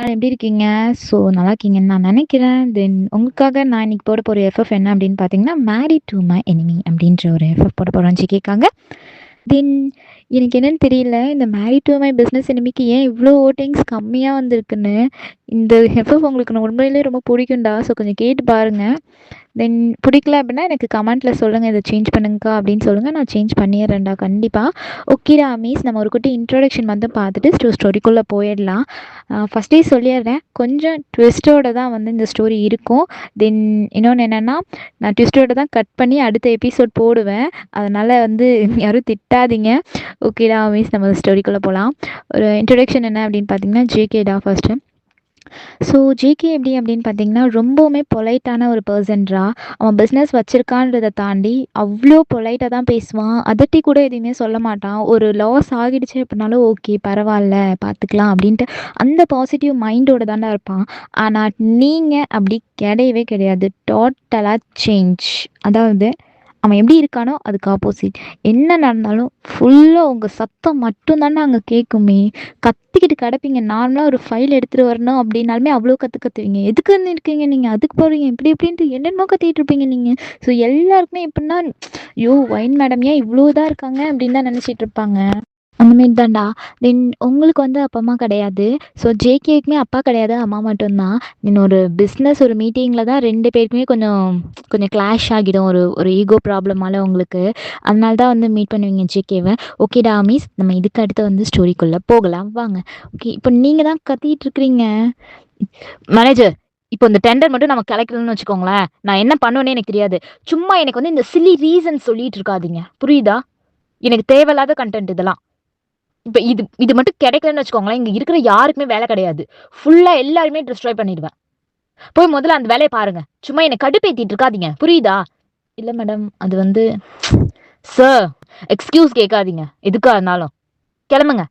எல்லாரும் எப்படி இருக்கீங்க? ஸோ நல்லா இருக்கீங்கன்னு நான் நினைக்கிறேன். தென் உங்களுக்காக நான் இன்னைக்கு போட போற எஃப்எஃப் என்ன அப்படின்னு பார்த்தீங்கன்னா, மேரிட் டூ மை எனிமி அப்படின்ற ஒரு எஃப்எஃப் போட போறோம்னு கேட்காங்க. தென் எனக்கு என்னன்னு தெரியல, இந்த மேரிட் டூ மை பிஸ்னஸ் எனிமிக்கு ஏன் இவ்வளோ ஓட்டிங்ஸ் கம்மியா வந்திருக்குன்னு. இந்த எஃப்எஃப் உங்களுக்கு நான் உண்மையிலேயே ரொம்ப பிடிக்கும்டா. ஸோ கொஞ்சம் கேட்டு பாருங்க. தென் பிடிக்கல அப்படின்னா எனக்கு கமெண்ட்ல சொல்லுங்கள், இதை சேஞ்ச் பண்ணுங்கக்கா அப்படின்னு சொல்லுங்கள். நான் சேஞ்ச் பண்ணிடுறேன்டா கண்டிப்பாக. ஓகேடா மீஸ், நம்ம ஒரு குட்டி இன்ட்ரோடக்ஷன் வந்து பார்த்துட்டு ஸ்டோரிக்குள்ளே போயிடலாம். ஃபஸ்ட்டே சொல்லிடுறேன், கொஞ்சம் ட்விஸ்ட்டோட தான் வந்து இந்த ஸ்டோரி இருக்கும். தென் இன்னொன்று என்னென்னா, நான் ட்விஸ்ட்டோட தான் கட் பண்ணி அடுத்த எபிசோட் போடுவேன். அதனால் வந்து யாரும் திட்டாதீங்க. ஓகேடா மீஸ், நம்ம ஸ்டோரிக்குள்ளே போகலாம். ஒரு இன்ட்ரொடக்ஷன் என்ன அப்படின்னு பார்த்தீங்கன்னா, ஜேகேடா ஃபஸ்ட்டு. ஸோ ஜேகே எப்படி அப்படின்னு பார்த்தீங்கன்னா, ரொம்பவுமே பொலைட்டான ஒரு பர்சன்ரா. அவன் பிஸ்னஸ் வச்சுருக்கான்றதை தாண்டி அவ்வளோ பொலைட்டாக தான் பேசுவான். அதட்டி கூட எதுவுமே சொல்ல மாட்டான். ஒரு லாஸ் ஆகிடுச்சு அப்படின்னாலும் ஓகே பரவாயில்ல பார்த்துக்கலாம் அப்படின்ட்டு அந்த பாசிட்டிவ் மைண்டோட தானே இருப்பான். ஆனால் நீங்கள் அப்படி கிடையவே கிடையாது. டோட்டலாக சேஞ்ச். அதாவது அவன் எப்படி இருக்கானோ அதுக்கு ஆப்போசிட். என்ன நடந்தாலும் ஃபுல்லாக உங்கள் சத்தம் மட்டும்தானே அங்கே கேட்குமே. கத்திக்கிட்டு கிடப்பீங்க. நார்மலாக ஒரு ஃபைல் எடுத்துகிட்டு வரணும் அப்படின்னாலுமே அவ்வளோ கற்றுவீங்க. எதுக்குன்னு இருக்கீங்க நீங்கள், அதுக்கு போகிறீங்க இப்படி இப்படின்ட்டு என்னென்னமோ கத்திட்டு இருப்பீங்க நீங்கள். ஸோ எல்லாருக்குமே எப்படின்னா, ஐயோ ஒயின் மேடம் ஏன் இவ்வளோ இதாக இருக்காங்க அப்படின்னு தான் நினச்சிட்டு இருப்பாங்க. அந்த மாரி தான்டா. தென் உங்களுக்கு வந்து அப்பா அம்மா கிடையாது. ஸோ ஜேகேக்குமே அப்பா கிடையாது, அம்மா மட்டும்தான். தென் ஒரு பிஸ்னஸ் ஒரு மீட்டிங்கில் தான் 2 பேருக்குமே கொஞ்சம் கொஞ்சம் கிளாஷ் ஆகிடும். ஒரு ஒரு ஈகோ ப்ராப்ளமால் உங்களுக்கு. அதனால தான் வந்து மீட் பண்ணுவீங்க ஜேகேவை. ஓகேடா மிஸ், நம்ம இதுக்கு அடுத்து வந்து ஸ்டோரிக்குள்ளே போகலாம் வாங்க. ஓகே, இப்போ நீங்கள் தான் கத்திட்டு இருக்கிறீங்க மேனேஜர். இப்போ இந்த டெண்டர் மட்டும் நம்ம கலெக்டர்னு வச்சுக்கோங்களேன், நான் என்ன பண்ணுவேன்னே எனக்கு தெரியாது. சும்மா எனக்கு வந்து இந்த சில்லி ரீசன் சொல்லிட்டு இருக்காதீங்க, புரியுதா? எனக்கு தேவையில்லாத கண்டென்ட் இதெல்லாம். இப்போ இது மட்டும் கிடைக்கலன்னு வச்சுக்கோங்களேன், இங்கே இருக்கிற யாருக்குமே வேலை கிடையாது. ஃபுல்லாக எல்லாருமே டிஸ்ட்ராய் பண்ணிடுவேன். போய் முதல்ல அந்த வேலையை பாருங்க. சும்மா என்னை கடுப்பேற்றிட்டு இருக்காதீங்க, புரியுதா? இல்லை மேடம், அது வந்து சார் எக்ஸ்கியூஸ் கேட்காதீங்க எதுக்காக இருந்தாலும். கிளம்புங்க.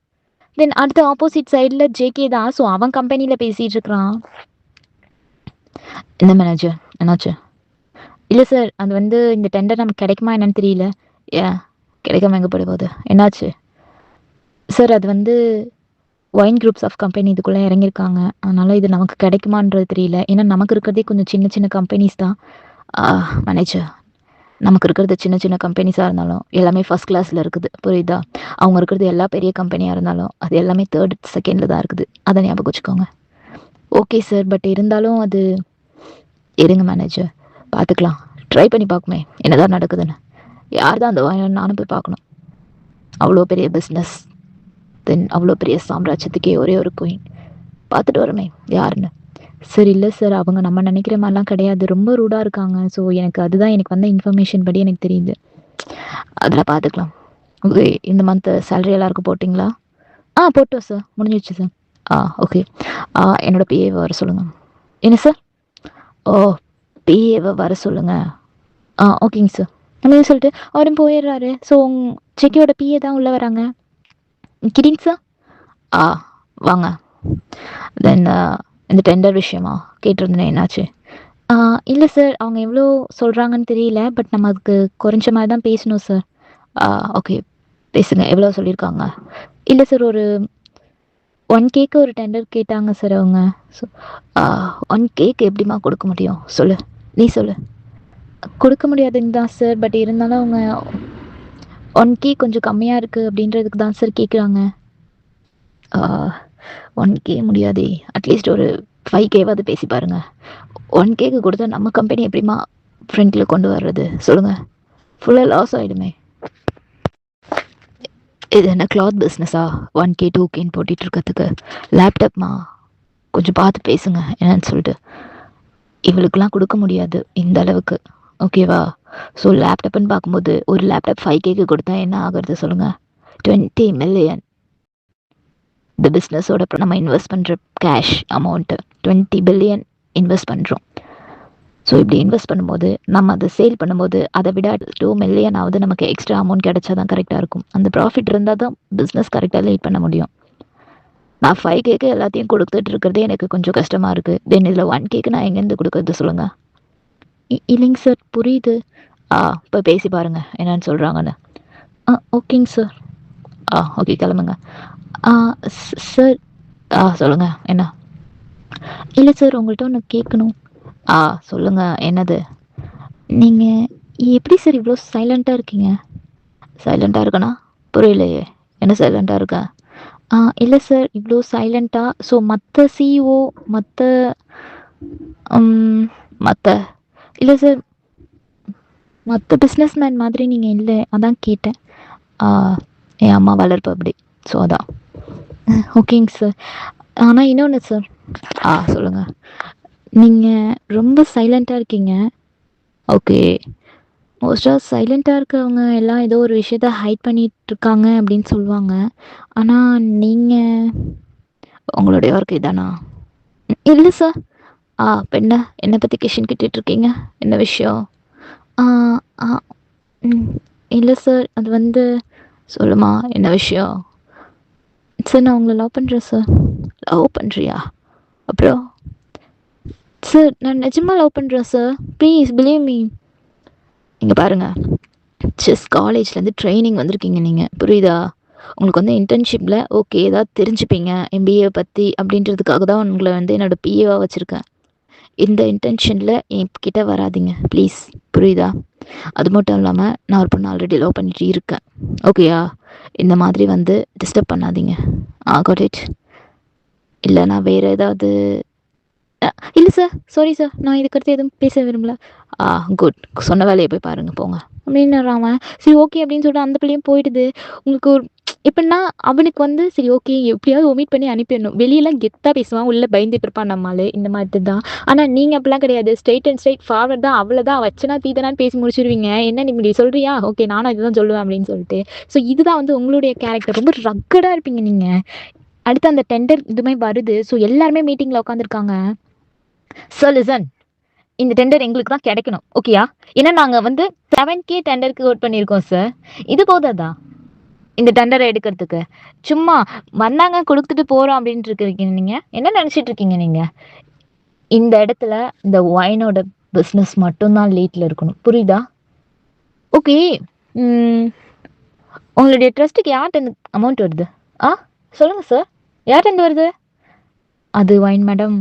தென் அடுத்த ஆப்போசிட் சைடில் ஜேகே தான். ஸோ அவன் கம்பெனியில் பேசிகிட்டு இருக்கிறான். என்ன மேனேஜர் என்னாச்சு? இல்லை சார், அது வந்து இந்த டெண்டர் நமக்கு கிடைக்குமா என்னன்னு தெரியல. ஏன் கிடைக்காம எங்கே போட போகுது, என்னாச்சு? சார் அது வந்து ஒயின் குரூப்ஸ் ஆஃப் கம்பெனி இதுக்குள்ளே இறங்கியிருக்காங்க. அதனால் இது நமக்கு கிடைக்குமான்றது தெரியல. ஏன்னா நமக்கு இருக்கிறதே கொஞ்சம் சின்ன சின்ன கம்பெனிஸ் தான் மேனேஜர். நமக்கு இருக்கிறது சின்ன சின்ன கம்பெனிஸாக இருந்தாலும் எல்லாமே ஃபஸ்ட் கிளாஸில் இருக்குது, புரியுதா? அவங்க இருக்கிறது எல்லா பெரிய கம்பெனியாக இருந்தாலும் அது எல்லாமே 3rd, 2nd தான் இருக்குது. அதை ஞாபகம் வச்சுக்கோங்க. ஓகே சார், பட் இருந்தாலும் அது இருங்க மேனேஜர், பார்த்துக்கலாம். ட்ரை பண்ணி பார்க்குமே என்னதான் நடக்குதுன்னு. யார் தான் அந்த நானும் போய் பார்க்கணும். அவ்வளோ பெரிய பிஸ்னஸ், தென் அவ்வளோ பெரிய சாம்ராஜ்யத்துக்கே ஒரே ஒரு குயின். பார்த்துட்டு வரமே யாருன்னு. சரி, இல்லை சார், அவங்க நம்ம நினைக்கிற மாதிரிலாம் கிடையாது, ரொம்ப ரூடாக இருக்காங்க. ஸோ எனக்கு அதுதான் எனக்கு வந்த இன்ஃபர்மேஷன் படி எனக்கு தெரியுது. அதெல்லாம் பார்த்துக்கலாம். ஓகே, இந்த மந்த் சேலரி எல்லாருக்கும் போட்டிங்களா? போட்டோம் சார், முடிஞ்சிடுச்சு சார். ஓகே, என்னோட பிஏவை வர சொல்லுங்கள். என்ன சார்? ஓ, பிஏவை வர சொல்லுங்கள். ஓகேங்க சார். நம்ம சொல்லிட்டு அவரும் போயிடுறாரு. ஸோ செக்கியோட பிஏ தான் உள்ளே வராங்க. கிரீன் சார், வாங்க. தென் இந்த டெண்டர் விஷயமா கேட்டிருந்தேன், என்னாச்சு? இல்லை சார், அவங்க எவ்வளோ சொல்கிறாங்கன்னு தெரியல. பட் நம்ம அதுக்கு குறைஞ்ச மாதிரி தான் பேசணும் சார். ஓகே பேசுங்க, எவ்வளோ சொல்லியிருக்காங்க? இல்லை சார், ஒரு 1Kக்கு ஒரு டெண்டர் கேட்டாங்க சார் அவங்க. ஸோ 1Kக்கு எப்படிமா கொடுக்க முடியும் சொல்லு, நீ சொல்லு. கொடுக்க முடியாதுன்னு தான் சார், பட் இருந்தாலும் அவங்க 1K கொஞ்சம் கம்மியாக இருக்குது அப்படின்றதுக்கு தான் சார் கேட்குறாங்க. 1K முடியாதே, அட்லீஸ்ட் ஒரு 5Kவாவது பேசி பாருங்கள். 1Kக்கு கொடுத்தா நம்ம கம்பெனி எப்படிமா ஃப்ரண்ட்டில் கொண்டு வர்றது சொல்லுங்கள்? ஃபுல்லாக லாஸ் ஆகிடுமே. இது என்ன கிளாத் பிஸ்னஸா 1K 2Kன்னு போட்டிகிட்டு இருக்கிறதுக்கு? லேப்டாப்மா கொஞ்சம் பார்த்து பேசுங்க என்னன்னு சொல்லிட்டு. இவளுக்கெல்லாம் கொடுக்க முடியாது இந்த அளவுக்கு, ஓகேவா? ஸோ லேப்டாப்னு பார்க்கும்போது ஒரு லேப்டாப் 5Kக்கு கொடுத்தா என்ன ஆகுறது சொல்லுங்கள்? 20 மில்லியன். இந்த பிஸ்னஸோட நம்ம இன்வெஸ்ட் பண்ணுற கேஷ் அமௌண்ட்டு 20 பில்லியன் இன்வெஸ்ட் பண்ணுறோம். ஸோ இப்படி இன்வெஸ்ட் பண்ணும்போது நம்ம அதை சேல் பண்ணும்போது அதை விட 2 மில்லியனாவது நமக்கு எக்ஸ்ட்ரா அமௌண்ட் கிடைச்சா தான் கரெக்டாக இருக்கும். அந்த ப்ராஃபிட் இருந்தால் தான் பிஸ்னஸ் கரெக்டாக லீட் பண்ண முடியும். நான் 5Kக்கு எல்லாத்தையும் கொடுத்துட்டு இருக்கிறதே எனக்கு கொஞ்சம் கஷ்டமாக இருக்குது. தென் இதில் 1Kக்கு நான் எங்கேருந்து கொடுக்குறது சொல்லுங்கள்? இல்லைங்க சார், புரியுது. இப்போ பேசி பாருங்கள் என்னன்னு சொல்கிறாங்கன்னு. ஓகேங்க சார். ஓகே கிளம்புங்க. சார் சொல்லுங்கள் என்ன? இல்லை சார், உங்கள்கிட்ட ஒன்று கேட்கணும். சொல்லுங்க, என்னது? நீங்கள் எப்படி சார் இவ்வளோ சைலண்ட்டாக இருக்கீங்க? சைலண்ட்டாக இருக்கனா? புரியலையே. என்ன சைலண்ட்டாக இருக்க? இல்லை சார், இவ்வளோ சைலண்ட்டாக. ஸோ மற்ற சிஇஓ, மற்ற மற்ற இல்லை சார், மற்ற பிஸ்னஸ்மேன் மாதிரி நீங்கள் இல்லை, அதான் கேட்டேன். என் அம்மா வளர்ப்பு அப்படி, ஸோ அதான். ஓகேங்க சார். ஆனால் இன்னொன்று சார். சொல்லுங்கள். நீங்கள் ரொம்ப சைலண்ட்டாக இருக்கீங்க. ஓகே. மோஸ்ட்டாக சைலண்ட்டாக இருக்கவங்க எல்லாம் ஏதோ ஒரு விஷயத்த ஹைட் பண்ணிட்டு இருக்காங்க அப்படின்னு சொல்லுவாங்க. ஆனால் நீங்கள், உங்களுடைய ஒர்க் இதானா? இல்லை சார். இப்போ என்னை பற்றி கொஷின் கேட்டுட்ருக்கீங்க? என்ன விஷயம்? ஆ ஆ இல்லை சார், அது வந்து, சொல்லுமா என்ன விஷயம்? சார், நான் உங்களை லவ் பண்ணுறேன் சார். லவ் பண்ணுறியா? அப்புறம் சார், நான் நிஜமாக லவ் பண்ணுறேன் சார். Please believe me. இங்கே பாருங்கள், காலேஜ்லேருந்து ட்ரைனிங் வந்திருக்கீங்க நீங்கள், புரியுதா? உங்களுக்கு வந்து இன்டர்ன்ஷிப்பில் ஓகே ஏதாவது தெரிஞ்சுப்பீங்க எம்பிஏ பற்றி அப்படின்றதுக்காக தான் உங்களை வந்து என்னோடய பிஏவாக வச்சுருக்கேன். இந்த இன்டென்ஷனில் என்கிட்ட வராதிங்க ப்ளீஸ், புரியுதா? அது மட்டும் இல்லாமல் நான் ஒரு பொண்ணு ஆல்ரெடி லவ் பண்ணிட்டு இருக்கேன், ஓகேயா? இந்த மாதிரி வந்து டிஸ்டர்ப் பண்ணாதீங்க. Got it. இல்லை நான் வேறு ஏதாவது இல்லை சார், சாரி சார், நான் இதுக்கடுத்து எதுவும் பேச விரும்பல. குட், சொன்ன வேலையை போய் பாருங்கள் போங்க அப்படின்னு அவன். சரி ஓகே அப்படின்னு சொல்லிட்டு அந்த பிள்ளையும் போயிடுது. உங்களுக்கு ஒரு எப்படின்னா, அவனுக்கு வந்து சரி ஓகே எப்படியாவது ஒமிட் பண்ணி அனுப்பிடணும். வெளியெல்லாம் கெத்தாக பேசுவான், உள்ளே பயந்துட்டு இருப்பான் நம்மளால், இந்த மாதிரி தான். ஆனால் நீங்கள் அப்படிலாம் கிடையாது, ஸ்ட்ரெயிட் அண்ட் ஸ்ட்ரெயிட் ஃபார்வர்ட் தான். அவ்வளோதான், வச்சனா தீதனான்னு பேசி முடிச்சிருவீங்க. என்ன நீ இப்படி சொல்கிறியா? ஓகே நானும் இதுதான் சொல்லுவேன் அப்படின்னு சொல்லிட்டு. ஸோ இதுதான் வந்து உங்களுடைய கேரக்டர். ரொம்ப ரக்கடாக இருப்பீங்க நீங்கள். அடுத்து அந்த டெண்டர் இதுமே வருது. ஸோ எல்லாருமே மீட்டிங்கில் உட்காந்துருக்காங்க. சார் லிசன், இந்த டெண்டர் எங்களுக்கு தான் கிடைக்கணும், ஓகேயா? ஏன்னா நாங்கள் வந்து 7K டெண்டருக்கு ஓட் பண்ணியிருக்கோம் சார். இது போதாதான் இந்த டெண்டரை எடுக்கிறதுக்கு? சும்மா வந்தாங்க கொடுத்துட்டு போகிறோம் அப்படின்ட்டு இருக்கீங்க நீங்கள். என்ன நினச்சிட்டு இருக்கீங்க நீங்கள்? இந்த இடத்துல இந்த ஒயினோட பிஸ்னஸ் மட்டும்தான் லீட்டில் இருக்கணும், புரியுதா? ஓகே. உங்களுடைய ட்ரஸ்ட்டுக்கு யார்கிட்ட அமௌண்ட் வருது? சொல்லுங்கள் சார், யார்கிட்ட வருது? அது wine madam.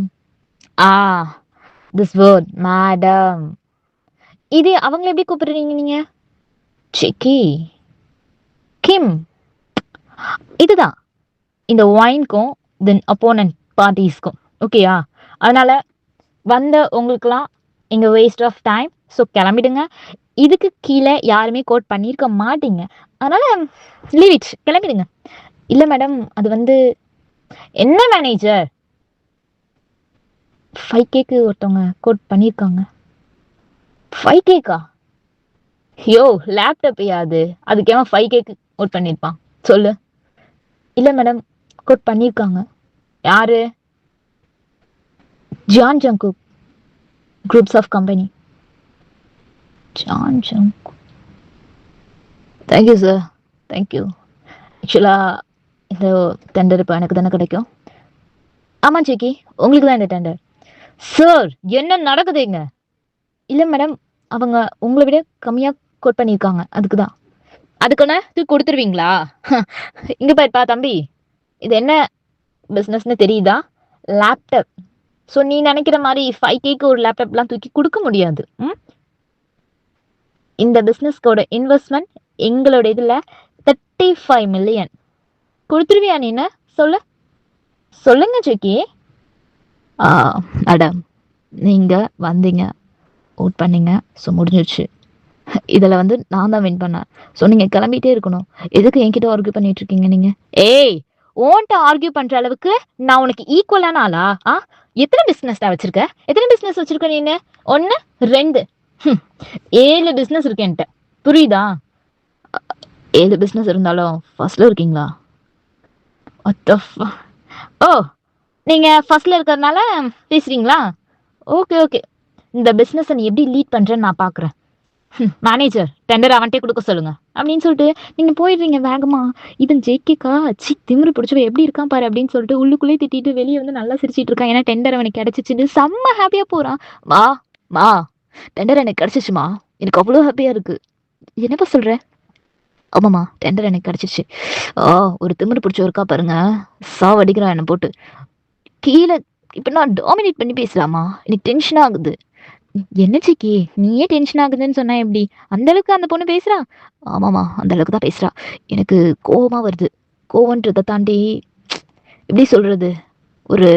This word madam. இது அவங்கள எப்படி கூப்பிடுறீங்க நீங்கள்? செக்கி, கிம். இதுதான் இந்த ஒயின்க்கும் தென் அப்போனன்ட் பார்ட்டிஸ்க்கும், ஓகேயா? அதனால் வந்த உங்களுக்குலாம் இங்கே வேஸ்ட் ஆஃப் டைம். ஸோ கிளம்பிடுங்க. இதுக்கு கீழே யாருமே கோட் பண்ணியிருக்க மாட்டீங்க. அதனால் லீவ் இட், கிளம்பிடுங்க. இல்லை மேடம், அது வந்து என்ன மேனேஜர் 5Kக்கு ஒருத்தவங்க கோட் பண்ணியிருக்காங்க. 5Kக்கா? யோ லேப்டாப் யாது, அதுக்கு ஏன் 5Kக்கு கோட் பண்ணியிருப்பான் சொல்லு. இல்லை மேடம், கோட் பண்ணியிருக்காங்க. யாரு? John Jungkook groups of company. John Jungkook. Thank you sir, thank you. ஆக்சுவலாக இந்த டெண்டர் இப்போ எனக்கு தானே கிடைக்கும். ஆமாம் செக்கி, உங்களுக்கு தான் இந்த டெண்டர். சார் என்ன நடக்குதுங்க? இல்லை மேடம், அவங்க உங்களை விட கம்மியாக கோட் பண்ணியிருக்காங்க, அதுக்கு தான். அதுக்குன்னு தூக்கி கொடுத்துருவீங்களா? இங்கே போயிருப்பா தம்பி, இது என்ன பிஸ்னஸ்ன்னு தெரியுதா? லேப்டாப். ஸோ நீ நினைக்கிற மாதிரி 5Kக்கு ஒரு லேப்டாப்லாம் தூக்கி கொடுக்க முடியாது. இந்த பிஸ்னஸ்க்கோட இன்வெஸ்ட்மெண்ட் எங்களோட இதில் 35 மில்லியன். கொடுத்துருவியா நீன்னு சொல்லு. சொல்லுங்க செக்கி. மேடம், நீங்கள் வந்தீங்க, ஓட் பண்ணீங்க, ஸோ முடிஞ்சிடுச்சு. இதில் வந்து நான் தான் வின் பண்ணேன். ஸோ நீங்கள் கிளம்பிட்டே இருக்கணும். எதுக்கு என்கிட்ட ஆர்கியூ பண்ணிட்டு இருக்கீங்க நீங்கள்? ஏய், ஓன்ட்ட ஆர்கியூ பண்ணுற அளவுக்கு நான் உனக்கு ஈக்குவலான ஆளா? எத்தனை பிஸ்னஸ் தான் வச்சுருக்க? எத்தனை பிஸ்னஸ் வச்சுருக்க நீ? 1 2 7 பிஸ்னஸ் இருக்கு என்கிட்ட, புரியுதா? 7 பிஸ்னஸ் இருந்தாலும் ஃபர்ஸ்ட்ல இருக்கீங்களா? ஓ, நீங்கள் ஃபர்ஸ்ட்ல இருக்கிறதுனால பேசுகிறீங்களா? ஓகே ஓகே, இந்த பிஸ்னஸை நீ எப்படி லீட் பண்ணுறேன்னு நான் பார்க்குறேன். மேனேஜர் டெண்டர் அவன்கிட்டே கொடுக்க சொல்லுங்க அப்படின்னு சொல்லிட்டு நீங்கள் போயிடுறீங்க வேகமா. இதன் ஜெயிக்கா திமிரு பிடிச்சவ எப்படி இருக்கான் பாரு அப்படின்னு சொல்லிட்டு உள்ளுக்குள்ளே திட்டிட்டு வெளியே வந்து நல்லா சிரிச்சிட்டு இருக்கான். ஏன்னா டெண்டர் அவனுக்கு கிடைச்சிச்சுன்னு செம்ம ஹாப்பியாக போகிறான். மா டெண்டர் எனக்கு கிடச்சிச்சுமா, எனக்கு அவ்வளோ ஹாப்பியாக இருக்குது. என்னப்பா சொல்கிற? ஆமாம்மா, டெண்டர் எனக்கு கிடச்சிச்சு. ஒரு திமிரு பிடிச்ச இருக்கா பாருங்க, சாவடிக்கிறான் என்னை போட்டு. கீழே இப்போ நான் டாமினேட் பண்ணி பேசலாமா? எனக்கு டென்ஷன் ஆகுது. என்ன சிக்கி? நீயே டென்ஷன் ஆகுதுன்னு சொன்னா எப்படி? அந்த அளவுக்கு அந்த பொண்ணு பேசுறா? ஆமாமா, அந்த அளவுக்கு தான் பேசுறா. எனக்கு கோவமா வருது. கோவன்றத தாண்டி எப்படி சொல்றது? ஒரு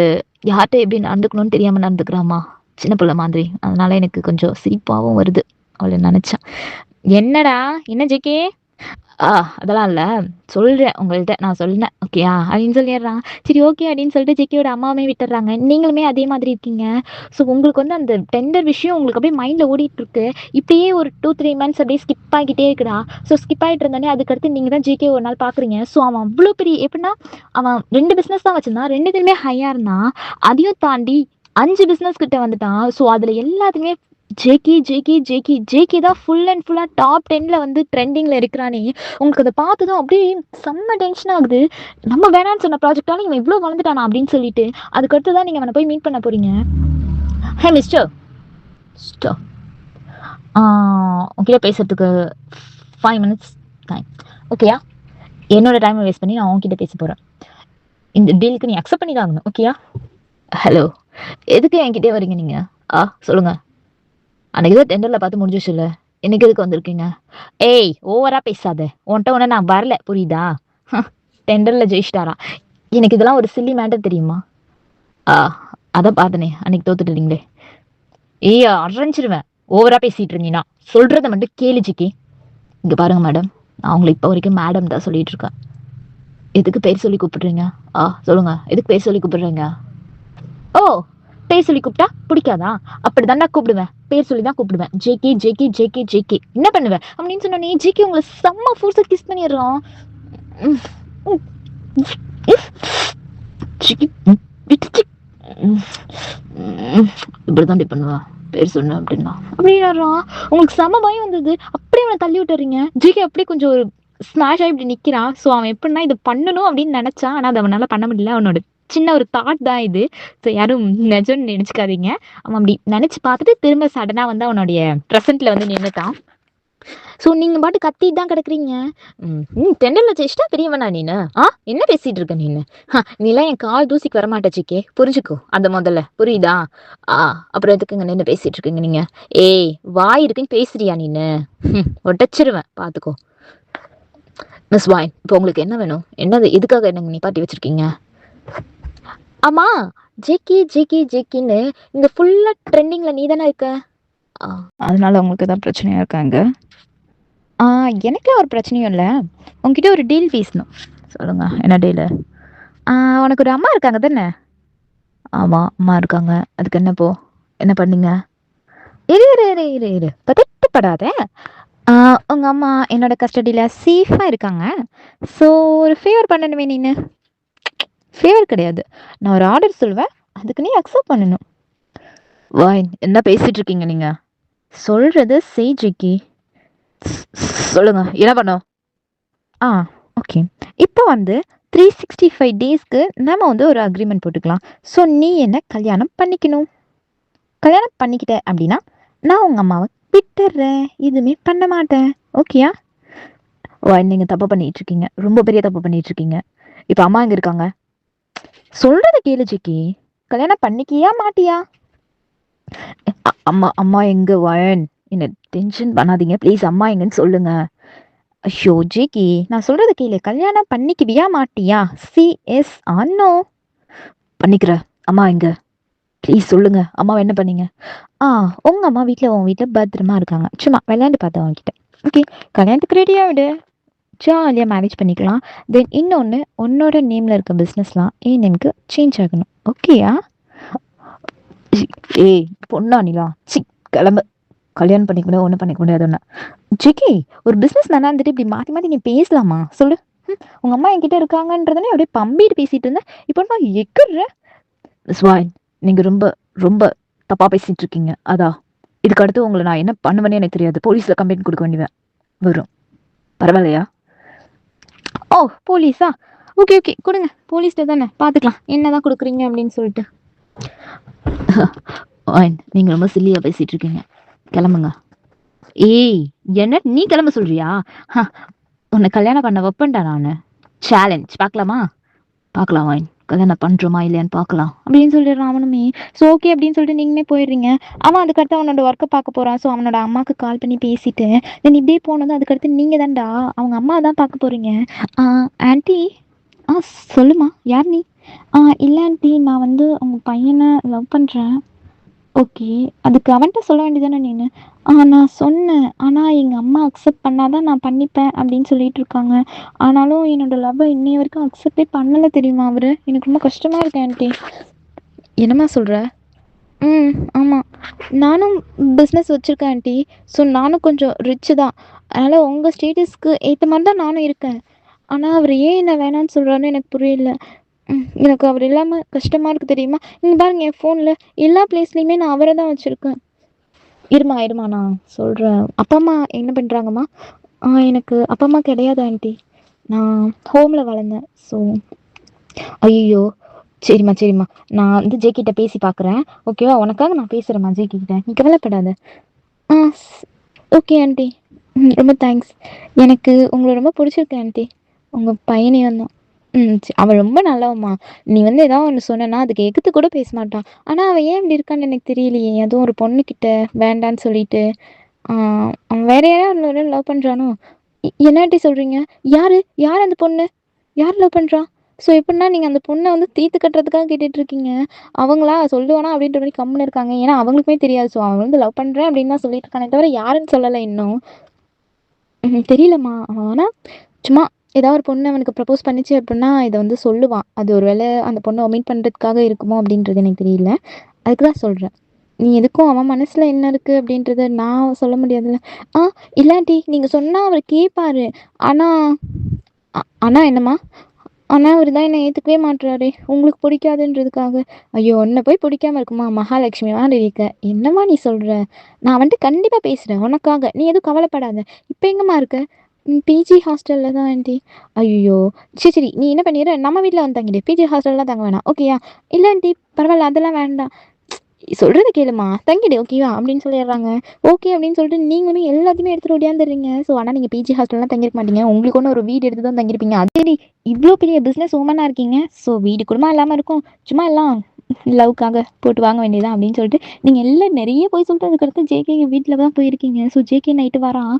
யார்ட்ட எப்படி நடந்துக்கணும்னு தெரியாம நடந்துக்கிறாம்மா. சின்ன புள்ள மாதிரி. அதனால எனக்கு கொஞ்சம் சிரிப்பாவும் வருது. அவள நெனச்சா. என்னடா? என்ன ஜேகே? ஆ அதெல்லாம் இல்ல. சொல்றேன் உங்கள்ட்ட. நான் சொன்னேன். ஓகேயா? அப்படின்னு சொல்லிடுறான். சரி ஓகே அப்படின்னு சொல்லிட்டு ஜெக்கியோட அம்மாவுமே விட்டுர்றாங்க. நீங்களுமே அதே மாதிரி இருக்கீங்க. ஸோ உங்களுக்கு வந்து அந்த டெண்டர் விஷயம் உங்களுக்கு அப்படியே மைண்ட்ல ஓடிட்டு இருக்கு. இப்படியே ஒரு 2, 3 மந்த்ஸ் அப்படியே ஸ்கிப் ஆகிட்டே இருக்குடா. ஸோ ஸ்கிப் ஆயிட்டு இருந்தோனே அதுக்கடுத்து நீங்க தான் ஜேகே ஒரு நாள் பாக்குறீங்க. ஸோ அவன் அவ்வளோ பெரிய எப்படின்னா அவன் 2 பிசினஸ் தான் வச்சிருந்தான். 2துலயுமே ஹையா இருந்தான். அதையும் தாண்டி 5 பிசினஸ் கிட்ட வந்துட்டான். ஸோ அதுல எல்லாத்துக்குமே ஜேகே ஜேகே ஜேகே ஜேகே தான் ஃபுல் அண்ட் ஃபுல்லா டாப் 10ல வந்து ட்ரெண்டிங்ல இருக்கிறானே. உங்களுக்கு அதை பார்த்ததும் அப்படியே செம்ம டென்ஷன் ஆகுது. நம்ம வேணான்னு சொன்ன ப்ராஜெக்டாலும் இவன் இவ்வளோ வளர்ந்துட்டானா அப்படின்னு சொல்லிட்டு அதுக்கடுத்து தான் நீங்கள் அவனை போய் மீட் பண்ண போறீங்க. ஹே மிஸ்டர் மிஸ்டர் உங்ககிட்ட பேசுறதுக்கு 5 மினிட்ஸ் டைம் ஓகேயா? என்னோட டைமை வேஸ்ட் பண்ணி நான் உங்ககிட்ட பேச போகிறேன். இந்த டீலுக்கு நீ அக்செப்ட் பண்ணி தான் ஆகணும் ஓகேயா? ஹலோ, எதுக்கு என்கிட்டே வரீங்க நீங்கள்? சொல்லுங்கள். அன்னைக்கு தான் டெண்டரில் பார்த்து முடிஞ்சிச்சுல்ல, இன்னைக்கு எதுக்கு வந்திருக்கீங்க? ஏய் ஓவரா பேசாத. உன்கிட்ட ஒன்று நான் வரல புரியுதா? டெண்டரில் ஜெயிச்சிட்டாராம். எனக்கு இதெல்லாம் ஒரு சில்லி மேட்டர் தெரியுமா? ஆ அதான் பார்த்தனே, அன்னைக்கு தோத்துட்டீங்களே. ஏய் அரைஞ்சிருவேன் ஓவரா பேசிட்டு இருந்தீங்கன்னா. சொல்றத மட்டும் கேளு ஜிக்கி. இங்க பாருங்க மேடம், நான் உங்களை இப்போ வரைக்கும் மேடம் தான் சொல்லிட்டு இருக்கேன். எதுக்கு பேர் சொல்லி கூப்பிடுறீங்க? சொல்லுங்க, எதுக்கு பேர் சொல்லி கூப்பிடுறீங்க? ஓ, பேர் சொல்லி கூப்பிட்டா பிடிக்காதா? அப்படி தாண்டா கூப்பிடுவேன். பேர் சொல்லி தான் கூப்பிடுவேன். JK JK JK JK. என்ன பண்ணுவேன் அப்படின்னு சொன்னோன்னே ஜேகே உங்களை செம்ம ஃபோர்ஸா கிஸ் பண்ணிடுறான். இப்படிதான் பண்ணுவா பேர் சொன்ன அப்படின்னா அப்படின்னா உங்களுக்கு செம பயம் வந்தது. அப்படியே அவனை தள்ளி விட்டுறீங்க. ஜிகே அப்படியே கொஞ்சம் ஒரு ஸ்மாஷ் ஆகி இப்படி நிக்கிறான். ஸோ அவன் எப்படின்னா இதை பண்ணணும் அப்படின்னு நினைச்சான். ஆனா அதை அவனால பண்ண முடியல. அவனோட சின்ன ஒரு தாட் தான் இது. ஸோ யாரும் நிஜம்னு நினைச்சுக்காதீங்க. அவன் அப்படி நினைச்சு பார்த்துட்டு திரும்ப சடனா வந்து அவனுடைய ப்ரெசென்ட்ல வந்து நின்றுட்டான். ஸோ நீங்க பாட்டு கத்திட்டு தான் கிடக்குறீங்க. டெண்டர்ல ஜெயிச்சிட்டா பெரியவனா நீனு? என்ன பேசிட்டு இருக்க நீனு? நீலாம் என் கால் தூசிக்கு வரமாட்ட ஜிக்கே, புரிஞ்சுக்கோ. அந்த முதல்ல புரியுதா? அப்புறம் எதுக்குங்க நின்று பேசிட்டு இருக்கீங்க நீங்க? ஏய் வாய் இருக்குன்னு பேசுறியா நீனு? ஒட்டச்சிருவேன் பாத்துக்கோ. மிஸ் வாய், இப்போ உங்களுக்கு என்ன வேணும்? என்னது எதுக்காக என்னங்க நிப்பாட்டி வச்சிருக்கீங்க? ஆமா, ஜேகே ஜேகே ஜேகேன்னு இங்க ஃபுல்லா ட்ரெண்டிங்ல நீ தானே இருக்க. அதனால உங்களுக்கு ஏதாவது பிரச்சனையா இருக்காங்க? எனக்குலாம் ஒரு பிரச்சனையும் இல்லை. உங்ககிட்ட ஒரு டீல் பேசணும். சொல்லுங்க, என்ன டீலு? உனக்கு ஒரு அம்மா இருக்காங்க தானே? ஆமாம், அம்மா இருக்காங்க. அதுக்கு என்ன போ? என்ன பண்ணீங்க? இரு இரு இரு இரு இரு பதட்டப்படாத. உங்கள் அம்மா என்னோட கஸ்டடியில் சேஃபாக இருக்காங்க. ஸோ ஒரு ஃபேவர் பண்ணணுமே நீனு. ஃபேவர் கிடையாது, நான் ஒரு ஆர்டர் சொல்லுவேன், அதுக்கு நீ அக்செப்ட் பண்ணணும். வாய், என்ன பேசிட்டு இருக்கீங்க நீங்க? சொல்றது செய் ஜிக்கி. சொல்லுங்க, என்ன பண்ணோம்? ஓகே. இப்போ வந்து 365 டேஸ்க்கு நம்ம வந்து ஒரு அக்ரிமெண்ட் போட்டுக்கலாம். ஸோ நீ என்ன கல்யாணம் பண்ணிக்கணும். கல்யாணம் பண்ணிக்கிட்ட அப்படின்னா நான் உங்கள் அம்மாவை விட்டுடுறேன், எதுவுமே பண்ண மாட்டேன். ஓகேயா? நீங்கள் தப்பு பண்ணிட்டு இருக்கீங்க, ரொம்ப பெரிய தப்பு பண்ணிட்டு இருக்கீங்க. இப்போ அம்மா எங்கே இருக்காங்க? சொல்றத கேளு ஜிக்கி. கல்யாணம் பண்ணிக்கியா மாட்டியா? அம்மா அம்மா எங்க? வயன் என்ன டென்ஷன் பண்ணாதீங்க ப்ளீஸ். அம்மா எங்கன்னு சொல்லுங்க. ஐயோ ஜேகி, நான் சொல்றது கேளு. கல்யாணம் பண்ணிக்குவியா மாட்டியா? சிஎஸ் ஆனோ? பண்ணிக்கிற. அம்மா எங்க? ப்ளீஸ் சொல்லுங்க. அம்மாவை என்ன பண்ணீங்க? உங்க அம்மா வீட்டில் உன் வீட்டில் பத்திரமா இருக்காங்க. சும்மா விளையாண்டு பார்த்தேன் அவங்ககிட்ட. ஓகே, கல்யாணத்துக்கு ரெடியாக விடு, ஜாலியாக மேரேஜ் பண்ணிக்கலாம். தென் இன்னொன்று, உன்னோட நேமில் இருக்க பிஸ்னஸ்லாம் என் நேமுக்கு சேஞ்ச் ஆகணும். ஓகேயா? ஏய் பொண்ணா நீலா, கிளம்பு. கல்யாணம் பண்ணிக்க முடியாது, ஒன்றும் பண்ணிக்க முடியாது. ஒன்று ஜிக்கி, ஒரு பிஸ்னஸ் மேனாக இருந்துட்டு இப்படி மாற்றி மாற்றி நீ பேசலாமா? சொல்லு. உங்கள் அம்மா என்கிட்ட இருக்காங்கன்றதுனே அப்படியே பம்பிட்டு பேசிட்டு இருந்தேன். இப்போ நான் எக்குறேன். ஸ்வாய், நீங்கள் ரொம்ப ரொம்ப தப்பாக பேசிகிட்டு இருக்கீங்க. இதுக்கு அடுத்து உங்களை நான் என்ன பண்ணுவேன்னு எனக்கு தெரியாது. போலீஸில் கம்ப்ளைண்ட் கொடுக்க வேண்டியவன் வரும். பரவாயில்லையா? போலீஸா? ஓகே ஓகே, கொடுங்க. போலீஸ்ல தானே பார்த்துக்கலாம் என்னதான் கொடுக்குறீங்க அப்படின்னு சொல்லிட்டு. நீங்கள் ரொம்ப சில்லியாக பேசிகிட்டு இருக்கீங்க. கிளம்புங்க. ஏய், என்ன நீ கிளம்ப சொல்றியா? உன்னை கல்யாணம் பண்ண வைப்பேன்டா நான். சேலஞ்ச் பார்க்கலாமா? பார்க்கலாம் வாயின். கல்யாணம் பண்ணுறோமா இல்லையான்னு பார்க்கலாம் அப்படின்னு சொல்லிடுறான் அவனுமே. ஸோ ஓகே அப்படின்னு சொல்லிட்டு நீங்களே போயிடுறீங்க. அவன் அதுக்கடுத்து அவனோட ஒர்க்கை பார்க்க போகிறான். ஸோ அவனோட அம்மாவுக்கு கால் பண்ணி பேசிட்டு தென் இப்படியே போனதும் அதுக்கடுத்து நீங்கள் தான்டா அவங்க அம்மா தான் பார்க்க போகிறீங்க. ஆன்ட்டி. சொல்லுமா, யார் நீ? இல்லை ஆன்ட்டி, நான் வந்து உங்கள் பையனை லவ் பண்ணுறேன். ஓகே. அதுக்கு அவன்கிட்ட சொல்ல வேண்டியதானே நீனு? நான் சொன்னேன். ஆனால் எங்கள் அம்மா அக்செப்ட் பண்ணாதான் நான் பண்ணிப்பேன் அப்படின்னு சொல்லிட்டு இருக்காங்க. ஆனாலும் என்னோட லவ்வை இன்னைய வரைக்கும் அக்செப்டே பண்ணலை தெரியுமா அவரு? எனக்கு ரொம்ப கஷ்டமாக இருக்கு ஆன்ட்டி. என்னம்மா சொல்கிற? ஆமாம். நானும் பிஸ்னஸ் வச்சுருக்கேன் ஆன்ட்டி. ஸோ நானும் கொஞ்சம் ரிச்சு தான். அதனால் உங்கள் ஸ்டேட்டஸ்க்கு ஏற்ற மாதிரி தான் நானும் இருக்கேன். ஆனால் அவர் ஏன் என்ன வேணான்னு சொல்கிறாருன்னு எனக்கு புரியல. எனக்கு அவர் இல்லாமல் கஷ்டமாக இருக்குது தெரியுமா? இங்கே பாருங்க, என் ஃபோனில் எல்லா பிளேஸ்லையுமே நான் அவரை தான் வச்சுருக்கேன். இருமா நான் சொல்கிறேன். அப்பா அம்மா என்ன பண்ணுறாங்கம்மா? எனக்கு அப்பா அம்மா கிடையாது ஆண்டி. நான் ஹோமில் வளர்ந்தேன். ஸோ ஐயோ, சரிம்மா நான் வந்து ஜேகிட்ட பேசி பார்க்குறேன். ஓகேவா? உனக்காக நான் பேசுகிறேம்மா ஜேகிட்ட, நீ கவலைப்படாத. ஆ ஓகே ஆண்டி. ரொம்ப தேங்க்ஸ். எனக்கு உங்களை ரொம்ப பிடிச்சிருக்கு ஆண்டி. உங்கள் பையனையும் தான். அவள் ரொம்ப நல்லவம்மா. நீ வந்து ஏதாவது ஒன்று சொன்னேன்னா அதுக்கு எதிர்த்து கூட பேச மாட்டான். ஆனால் அவன் ஏன் இப்படி இருக்கான்னு எனக்கு தெரியலையே. அதுவும் ஒரு பொண்ணுக்கிட்ட வேண்டான்னு சொல்லிட்டு அவன் வேற யாராவது லவ் பண்ணுறானோ? என்னாட்டி சொல்கிறீங்க? யார் அந்த பொண்ணு? யார் லவ் பண்ணுறான்? ஸோ எப்படின்னா நீங்கள் அந்த பொண்ணை வந்து தீர்த்து கட்டுறதுக்காக கேட்டுட்ருக்கீங்க. அவங்களா சொல்லுவானா அப்படின்ற மாதிரி கம்முன்னு இருக்காங்க. ஏன்னா அவங்களுக்குமே தெரியாது. ஸோ அவன் வந்து லவ் பண்ணுறேன் அப்படின்னு தான் சொல்லிட்டு இருக்கானே தவிர யாருன்னு சொல்லலை இன்னும். தெரியலம்மா. அவன் ஆனால் சும்மா ஏதாவது ஒரு பொண்ணு அவனுக்கு ப்ரப்போஸ் பண்ணிச்சு அப்படின்னா இதை வந்து சொல்லுவான். அது ஒரு வேளை அந்த பொண்ணை ஒமிட் பண்ணுறதுக்காக இருக்குமோ அப்படின்றது எனக்கு தெரியல. அதுக்கு தான் சொல்கிறேன். நீ எதுக்கும் அவன் மனசில் என்ன இருக்குது அப்படின்றத நான் சொல்ல முடியாதுல்ல. இல்லாட்டி நீங்கள் சொன்னால் அவர் கேட்பாரு. ஆனால் என்னம்மா? ஆனால் அவர் தான் என்னை ஏற்றுக்கவே மாட்டுறாரு உங்களுக்கு பிடிக்காதுன்றதுக்காக. ஐயோ, உன்னை போய் பிடிக்காம இருக்குமா? மகாலட்சுமி மாதிரி இருக்க. என்னம்மா நீ சொல்கிற? நான் வந்துட்டு கண்டிப்பாக பேசுகிறேன் உனக்காக. நீ எதுவும் கவலைப்படாத. இப்போ எங்கம்மா இருக்க? பிஜி ஹாஸ்டலில் தான் ஆண்டி. ஐயோ, சரி நீ என்ன பண்ணிடுற, நம்ம வீட்டில் வந்து தங்கிடு. பிஜி ஹாஸ்டல்லாம் தங்க வேணாம், ஓகேயா? இல்லை ஆண்டி, பரவாயில்ல, அதெல்லாம் வேண்டாம். சொல்கிறது கேளுமா, தங்கிடு, ஓகேவா அப்படின்னு சொல்லிடுறாங்க. ஓகே அப்படின்னு சொல்லிட்டு நீங்களும் எல்லாத்தையுமே எடுத்துகிட்டு ஓடியாந்துடுறீங்க. ஸோ ஆனால் நீங்கள் பிஜி ஹாஸ்டல்லாம் தங்கியிருக்க மாட்டீங்க. உங்களுக்கு ஒன்று ஒரு வீடு எடுத்து தான் தங்கியிருப்பீங்க. அதே இவ்வளோ பெரிய பிஸ்னஸ் உமனாக இருக்கீங்க. ஸோ வீடு குடும்பம் இல்லாமல் இருக்கும். சும்மா எல்லாம் லவ்க்காக போட்டு வாங்க வேண்டியதான் அப்படின்னு சொல்லிட்டு நீங்கள் எல்லாம் நிறைய போய் சொல்லிட்டு அதுக்கடுத்து ஜேகே வீட்டில் தான் போயிருக்கீங்க. ஸோ ஜேகே நைட்டு வரான்.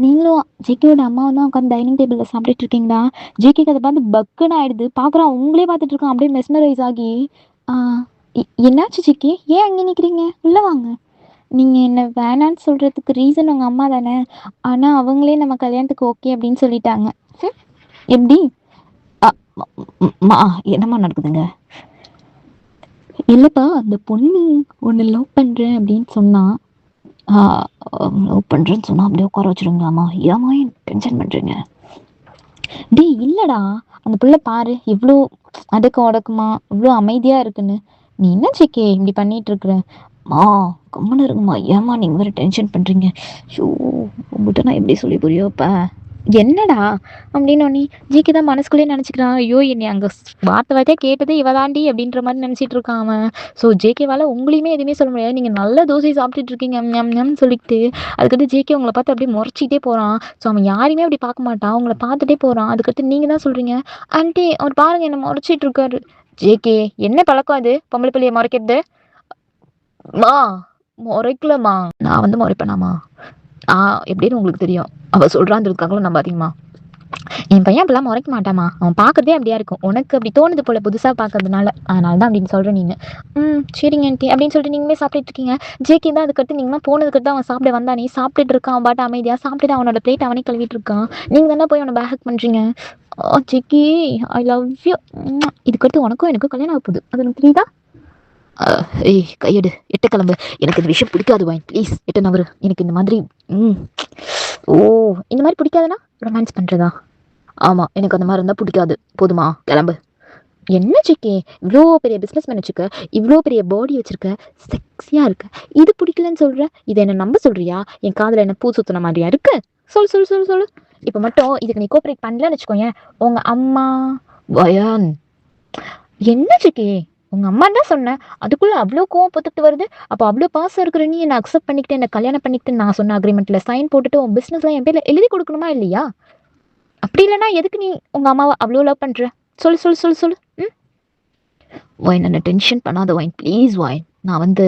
நீங்களும் ஜேகேயோட அம்மாவும் தான் உட்காந்து டைனிங் டேபிளில் சாப்பிட்டுட்டு இருக்கீங்களா? ஜேகேக்கு அதை பார்த்து பக்குன்னு ஆயிடுது. பார்க்குறான், உங்களே பார்த்துட்டு இருக்கான் அப்படியே மெஸ்மரைஸ் ஆகி. என்னாச்சு ஜேகே, ஏன் அங்கே நிற்கிறீங்க? உள்ளே வாங்க. நீங்கள் என்ன வேணான்னு சொல்கிறதுக்கு ரீசன் உங்கள் அம்மா தானே. ஆனால் அவங்களே நம்ம கல்யாணத்துக்கு ஓகே அப்படின்னு சொல்லிட்டாங்க. எப்படி? என்னம்மா நடக்குதுங்க? இல்லைப்பா, அந்த பொண்ணு ஒன்று லவ் பண்ணுறேன் அப்படின்னு சொன்னால் லவ் பண்ணுறேன்னு சொன்னால் அப்படியே உட்கார வச்சுருங்களாம்மா? ஏமா டென்ஷன் பண்ணுறீங்க? இல்லைடா, அந்த பிள்ளை பாரு இவ்வளோ அடக்கம் உடக்குமா, இவ்வளோ அமைதியாக இருக்குன்னு. நீ என்ன ஜேகே இப்படி பண்ணிட்டு இருக்கிற? கம்முன்னு இருக்குமா, ஏமா நீங்கள் வேறு டென்ஷன் பண்ணுறீங்க? ஷோ, உங்கள்கிட்ட நான் எப்படி சொல்லி புரியோப்பா? என்னடா அப்படின்னு ஒன்னி ஜிக்கு தான் மனசுக்குள்ளேயே நினச்சிக்கிறான். ஐயோ, என்னை அங்கே வார்த்தையாக கேட்டதே இவ தாண்டி அப்படின்ற மாதிரி நினச்சிட்டு இருக்கான் அவன். ஸோ ஜேகேவால் உங்களையுமே எதுவுமே சொல்ல முடியாது. நீங்கள் நல்ல தோசை சாப்பிட்டுட்டு இருக்கீங்க சொல்லிட்டு அதுக்கடுத்து ஜேகே உங்களை பார்த்து அப்படியே முறைச்சிட்டே போகிறான். ஸோ அவன் யாரையுமே அப்படி பார்க்க மாட்டான், அவங்கள பார்த்துட்டே போகிறான். அதுக்கடுத்து நீங்கள் தான் சொல்கிறீங்க, ஆண்டி அவர் பாருங்க என்ன முறைச்சிட்டு இருக்காரு. ஜேகே, என்ன பழக்கம் அது பொம்பளை பிள்ளைய முறைக்கிறது? முறைக்கலம்மா, நான் வந்து முறைப்பேனாமா? எப்படின்னு உங்களுக்கு தெரியும். அவள் சொல்கிறான்றதுக்காகவும் நம்ம அதிகமா என் பையன் அப்படிலாம் முறைக்க மாட்டாமா. அவன் பார்க்கறதே அப்படியா இருக்கும். உனக்கு அப்படி தோணுது போல புதுசாக பார்க்கறதுனால, அதனால தான் அப்படின்னு சொல்கிறேன் நீனு. சரிங்க ஆண்டி அப்படின்னு சொல்லிட்டு நீங்களே சாப்பிட்டுட்டு இருக்கீங்க. ஜேகே தான் அதுக்கடுத்து நீங்களாம் போனதுக்கடுத்து தான் அவன் சாப்பிட வந்தானே. சாப்பிட்டுட்டு இருக்கான், அவன் பாட்டு அமைதியாக சாப்பிட்டுட்டு அவனோட பிளேட் அவனே கழுவிட்டு இருக்கான். நீங்கள் தானே போய் அவனை பேக் பண்ணுறீங்க. JK, I love you. இதுக்கடுத்து உனக்கும் எனக்கும் கல்யாணம் ஆக போகுது, அது எனக்கு தெரியுதா? கையெடு, எட்ட கிளம்பு. எனக்கு இந்த விஷயம் பிடிக்காது வாய், ப்ளீஸ் எட்ட நவரு. எனக்கு இந்த மாதிரி இந்த மாதிரி பிடிக்காதுன்னா ரொமான்ஸ் பண்ணுறதா? ஆமாம், எனக்கு அந்த மாதிரி இருந்தால் பிடிக்காது. போதுமா, கிளம்பு. என்ன ஜிக்கே, இவ்வளோ பெரிய பிஸ்னஸ் மேன் வச்சுக்க, இவ்வளோ பெரிய பாடி வச்சுருக்க, செக்ஸியாக இருக்க, இது பிடிக்கலன்னு சொல்கிற? இதை என்ன நம்ப சொல்கிறியா? என் காதில் என்ன பூ சுற்றின மாதிரியா இருக்கு? சொல்லு. இப்போ மட்டும் இதுக்கு நீ கோஆப்ரேட் பண்ணலன்னு வச்சுக்கோங்க, உங்கள் அம்மா வயான். என்ன ஜிக்கே, உங்கள் அம்மா தான் சொன்னேன், அதுக்குள்ளே அவ்வளோ கோவம் பொத்துட்டு வருது. அப்போ அவ்வளோ பாசம் இருக்கிற நீ என்னை அக்செப்ட் பண்ணிக்கிட்டு என்னை கல்யாணம் பண்ணிக்கிட்டு நான் சொன்ன அக்ரிமெண்ட்டில் சைன் போட்டுட்டு உன் பிஸ்னஸ்லாம் என் பேரில் எழுதி கொடுக்கணுமா இல்லையா? அப்படி இல்லைனா எதுக்கு நீ உங்கள் அம்மாவை அவ்வளோ லவ் பண்ணுற? சொல்லு. ஒயின் என்ன டென்ஷன் பண்ணாத ஒயின் ப்ளீஸ் ஒயின். நான் வந்து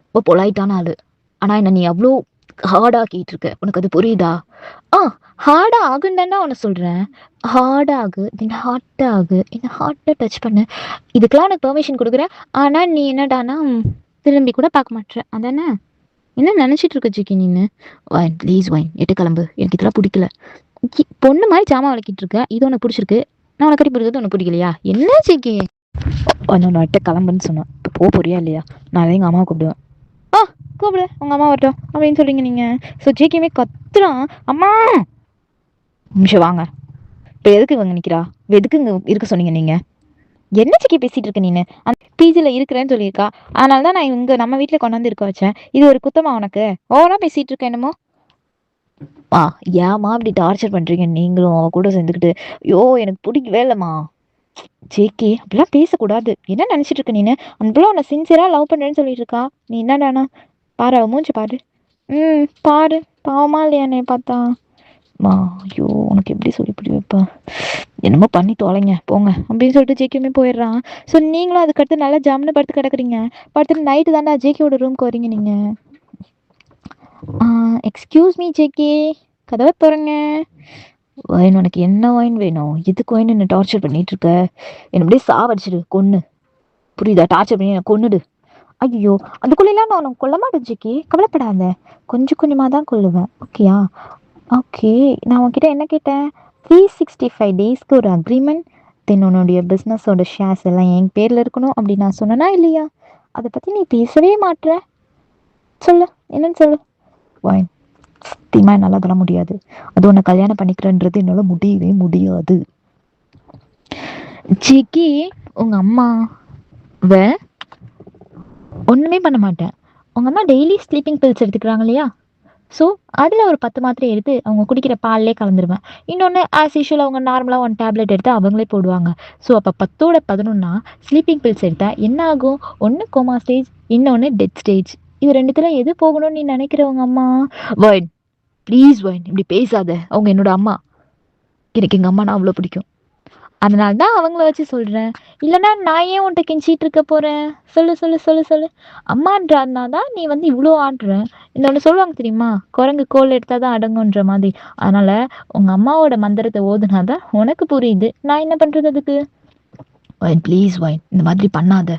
இப்போ பொலைட்டான ஆளு. ஆனால் என்ன நீ அவ்வளோ ஹார்டாக்கிட்டு இருக்க, உனக்கு அது புரியுதா? ஆ ஹார்டா ஆகுன்னு தானே உன்னை சொல்கிறேன். ஹார்டாகு தென் ஹார்ட்டாகு, என்ன ஹார்ட்டை டச் பண்ணு, இதுக்கெல்லாம் உனக்கு பெர்மிஷன் கொடுக்குறேன். ஆனால் நீ என்னடானா திரும்பி கூட பார்க்க மாட்டேற அதானே? என்ன நினச்சிட்டு இருக்க ஜிக்கி நீனு? ஒயின் ப்ளீஸ் ஒயின், எட்டு கிளம்பு, எனக்கு இதெல்லாம் பிடிக்கல. பொண்ணு மாதிரி ஜாமான் விளக்கிட்டு இருக்க, இது உனக்கு பிடிச்சிருக்கு, நான் உனக்கு கட்டி பிடிக்கிறது உனக்கு பிடிக்கலையா? என்ன ஜிக்கி? நான் எட்ட கிளம்புன்னு சொன்னேன், இப்போ போக போறியா இல்லையா? நான் எங்கள் அம்மாவை கூப்பிடுவேன். ஆ கூப்பிடு, உங்கள் அம்மா வரட்டும் அப்படின்னு சொல்றீங்க நீங்கள். ஸோ ஜேகேமே கத்துறான், அம்மா நிமிஷம் வாங்க. இப்போ எதுக்கு இவங்க நிற்கிறா? எதுக்கு இங்கே இருக்க சொன்னீங்க நீங்கள்? என்ன ஜிக்கி பேசிகிட்டு இருக்க நீனு? அந்த பிஜியில் இருக்கிறேன்னு சொல்லியிருக்கா, அதனால தான் நான் இங்கே நம்ம வீட்டில் கொண்டாந்து இருக்க வச்சேன். இது ஒரு குத்தமா உனக்கு? ஓவரா பேசிகிட்டு இருக்க என்னமோ. ஏம்மா இப்படி டார்ச்சர் பண்ணுறீங்க நீங்களும் அவ கூட சேர்ந்துக்கிட்டு? ஐயோ எனக்கு பிடிக்கவே இல்லைம்மா. ஜேகே அப்படிலாம் பேசக்கூடாது. என்ன நினச்சிட்டு இருக்க நீனு? அந்த பிள்ளை உன்னை சின்சியராக லவ் பண்ணுறேன்னு சொல்லிட்டு இருக்கா. நீ என்னடானா பாரு, அவ மூஞ்சி பாரு. பாரு, பாவமா இல்லையா என்னை பார்த்தா? மா ஐயோ உனக்கு எப்படி சொல்லி இப்படி வைப்பா? என்னமோ பண்ணி தொலைங்க போங்க அப்படின்னு சொல்லிட்டு ஜேகேமே போயிடுறான். ஸோ நீங்களும் அதுக்கடுத்து நல்லா ஜாமுன்னு படுத்து கிடக்குறீங்க. படுத்துட்டு நைட்டு தாண்டா ஜேகேவோட ரூம்க்கு வரீங்க நீங்கள். எக்ஸ்கியூஸ் மீ ஜேகே, கதவை திறங்க. ஒயின் உனக்கு என்ன ஒயின் வேணும்? எதுக்கு ஒயின் என்ன டார்ச்சர் பண்ணிட்டு இருக்க? என்ன அப்படியே சாவடிச்சிடு, கொன்னு, புரியுதா? டார்ச்சர் பண்ணி என்ன கொன்னுடு. ஐயோ அதுக்குள்ளெல்லாம் நான் உனக்கு கொல்ல மாட்டேன் ஜிக்கி, கவலைப்படாத. கொஞ்சம் கொஞ்சமாக தான் கொல்லுவேன், ஓகேயா? ஓகே, நான் உன்கிட்ட என்ன கேட்டேன்? 365 டேஸ்க்கு ஒரு அக்ரிமெண்ட், தென் உன்னுடைய பிஸ்னஸோட ஷேர்ஸ் எல்லாம் என் பேரில் இருக்கணும் அப்படி நான் சொன்னேனா இல்லையா? அதை பற்றி நீ பேசவே மாட்டுற. சொல்லு, என்னன்னு சொல்லு. ஒயின் சத்தியமாக என்னால் அதெல்லாம் முடியாது. அது உன்னை கல்யாணம் பண்ணிக்கிறேன்றது என்னால் முடியவே முடியாது. ஜிக்கி உங்கள் அம்மா ஒன்றுமே பண்ண மாட்டேன். உங்கள் அம்மா டெய்லி ஸ்லீப்பிங் பில்ஸ் எடுத்துக்கிறாங்க இல்லையா? ஸோ அதில் ஒரு 10 மாத்திரை எடுத்து அவங்க குடிக்கிற பால்லே கலந்துருவேன். இன்னொன்று ஆஸ் யூஷுவல் அவங்க நார்மலாக 1 டேப்லெட் எடுத்து அவங்களே போடுவாங்க. ஸோ அப்போ 10ஓட 11னா ஸ்லீப்பிங் பில்ஸ் எடுத்தால் என்ன ஆகும்? ஒன்று கோமா ஸ்டேஜ், இன்னொன்று டெத் ஸ்டேஜ். இது ரெண்டுத்தில் எது போகணும்னு நீ நினைக்கிறவங்க அம்மா? வைன் ப்ளீஸ் வைன் இப்படி பேசாத. அவங்க என்னோட அம்மா. எனக்கு எங்கள் அம்மானா அவ்வளோ பிடிக்கும். அதனால தான் அவங்கள வச்சு சொல்கிறேன். இல்லைனா நான் ஏன் உன்ட்ட கெஞ்சிட்டு இருக்க போகிறேன்? சொல்லு சொல்லு சொல்லு சொல்லு. அம்மான்றதுனா தான் நீ வந்து இவ்வளோ ஆடுற. இன்னொன்று சொல்லுவாங்க தெரியுமா, குரங்கு கோல் எடுத்தால் தான் அடங்குன்ற மாதிரி. அதனால் உங்கள் அம்மாவோட மந்திரத்தை ஓதுனா தான் உனக்கு புரியுது. நான் என்ன பண்ணுறது அதுக்கு? வைன் ப்ளீஸ் வைன் இந்த மாதிரி பண்ணாத.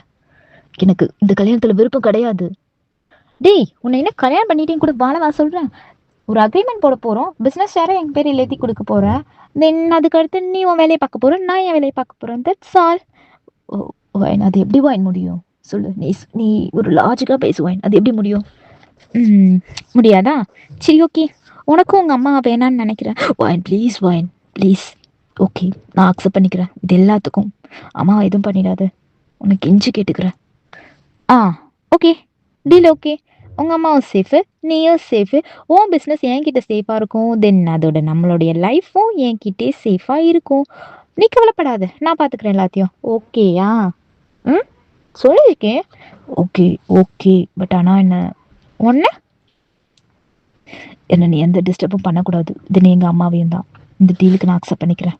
எனக்கு இந்த கல்யாணத்தில் விருப்பம் கிடையாது. டேய் உன்னை என்ன கல்யாணம் பண்ணிட்டேன்னு கூட வாழவா சொல்கிறேன். ஒரு அக்ரிமெண்ட் போட போகிறோம், பிஸ்னஸ் ஷேரை எங்கள் பேர் எழுதி கொடுக்க போகிறேன். தென் அதுக்கடுத்து நீ உன் வேலையை பார்க்க போகிற, நான் என் வேலையை பார்க்க போகிறேன். That's all. வைன் அது எப்படி வைன் முடியும்? சொல்லு. நீ ஒரு லாஜிக்காக பேசுவேன், அது எப்படி முடியும்? முடியாதா? சரி ஓகே, உனக்கும் உங்கள் அம்மா வேணான்னு நினைக்கிறேன். Wine please wine please. Okay நான் அக்செப்ட் பண்ணிக்கிறேன் இது எல்லாத்துக்கும். அம்மா எதுவும் பண்ணிடாத, உனக்கு கெஞ்சி கேட்டுக்கிறேன். Okay deal okay. உங்கள் அம்மாவும் சேஃபு, நீயும் சேஃபு, உன் பிஸ்னஸ் என்கிட்ட சேஃபாக இருக்கும். தென் அதோட நம்மளுடைய லைஃப்பும் என்கிட்டே சேஃபாக இருக்கும். நீ கவலைப்படாத, நான் பார்த்துக்கிறேன் எல்லாத்தையும். ஓகேயா? சொல்லியிருக்கேன். ஓகே ஓகே, பட் ஆனால் என்ன நீ எந்த டிஸ்டர்பும் பண்ணக்கூடாது. இது நீ எங்கள் அம்மாவையும் தான். இந்த டீலுக்கு நான் அக்செப்ட் பண்ணிக்கிறேன்.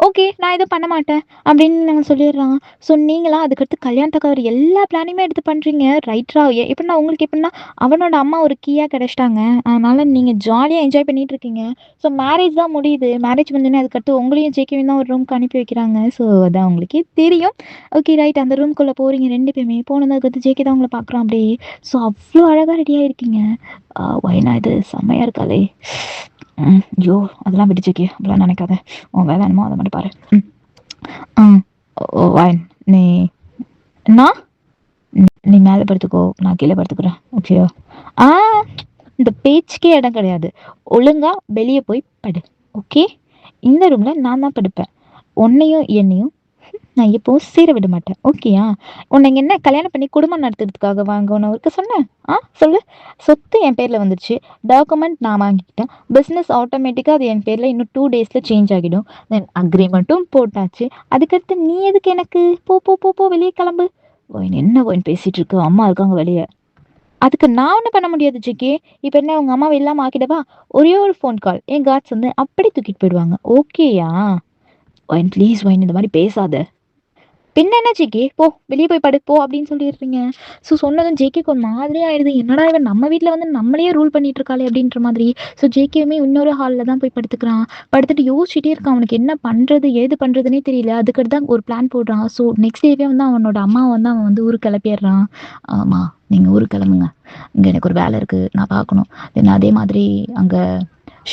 ஓகே நான் எதுவும் பண்ண மாட்டேன் அப்படின்னு நாங்கள் சொல்லிடுறாங்க. ஸோ நீங்களாம் அதுக்கடுத்து கல்யாணத்துக்கு எல்லா பிளானையுமே எடுத்து பண்ணுறீங்க ரைட்ரா? எப்படின்னா உங்களுக்கு எப்படின்னா அவனோட அம்மா ஒரு கீயாக கிடச்சிட்டாங்க, அதனால் நீங்கள் ஜாலியாக என்ஜாய் பண்ணிகிட்டு இருக்கீங்க. ஸோ மேரேஜ் தான் முடியுது. மேரேஜ் முடிஞ்சோன்னே அதுக்கடுத்து உங்களையும் ஜேகேவையும் தான் ஒரு ரூமுக்கு அனுப்பி வைக்கிறாங்க. ஸோ அதான் உங்களுக்கே தெரியும். ஓகே ரைட், அந்த ரூம்குள்ளே போகிறீங்க ரெண்டு பேருமே. போனது அதுக்கடுத்து ஜேகே தான் உங்களை பார்க்குறான் அப்படியே. ஸோ அவ்வளோ அழகாக ரெடியாக இருக்கீங்க. வைனா இது செம்மையாக இருக்காளே. ஐயோ அதெல்லாம் விட்டுச்சேக்கே, அப்படிலாம் நினைக்காத. உன் வேலை என்னமோ அதை மட்டும் பாரு. வைன் நீ மேலே படுத்துக்கோ, நான் கீழே படுத்துக்கிறேன். ஓகேயா? இந்த பேச்சுக்கே இடம் கிடையாது. ஒழுங்கா வெளியே போய் படு. ஓகே, இந்த ரூமில் நான் தான் படுப்பேன். உன்னையும் என்னையும் நான் எப்போவும் சேர விட மாட்டேன். ஓகேயா? உன்னை என்ன கல்யாணம் பண்ணி குடும்பம் நடத்துறதுக்காக வாங்க உன்னை இருக்க சொன்னேன்? சொல்லு. சொத்து என் பேரில் வந்துடுச்சு, டாக்குமெண்ட் நான் வாங்கிக்கிட்டேன், பிஸ்னஸ் ஆட்டோமேட்டிக்காக அது என் பேரில் இன்னும் 2 டேஸில் சேஞ்ச் ஆகிடும். தென் அக்ரிமெண்ட்டும் போட்டாச்சு. அதுக்கடுத்து நீ எதுக்கு எனக்கு? போ போ போ போ வெளியே கிளம்பு. என்ன பேசிகிட்டு இருக்கு? அம்மா இருக்காங்க வெளியே. அதுக்கு நான் ஒன்றும் பண்ண முடியாது ஜிகே. இப்போ என்ன உங்கள் அம்மாவை இல்லாமல் ஆக்கிடவா? ஒரே ஒரு ஃபோன் கால் என் கார்ட்ஸ் வந்து அப்படி தூக்கிட்டு போயிடுவாங்க. ஓகேயா? வைன் ப்ளீஸ் வைன் இந்த மாதிரி பேசாத. பின்ன என்ன ஜேகே, போ வெளியே போய் படு போ அப்படின்னு சொல்லிடுறீங்க. ஸோ சொன்னதும் ஜேகேக்கு ஒரு மாதிரி ஆயிடுது. என்னடா இவன் நம்ம வீட்டில் வந்து நம்மளையே ரூல் பண்ணிட்டு இருக்காளே அப்படின்ற மாதிரி. ஸோ ஜேகேவுமே இன்னொரு ஹாலில் தான் போய் படுத்துக்கிறான். படுத்துட்டு யோசிச்சுட்டே இருக்கான். அவனுக்கு என்ன பண்ணுறது ஏது பண்ணுறதுனே தெரியல. அதுக்கடுத்து தான் ஒரு பிளான் போடுறான். ஸோ நெக்ஸ்ட் டேவே வந்து அவனோட அம்மாவை வந்து அவன் வந்து ஊருக்கு கிளப்பிடுறான். ஆமாம், நீங்கள் ஊருக்கு கிளம்புங்க, இங்கே எனக்கு ஒரு வேலை இருக்குது, நான் பார்க்கணும். தென் அதே மாதிரி அங்கே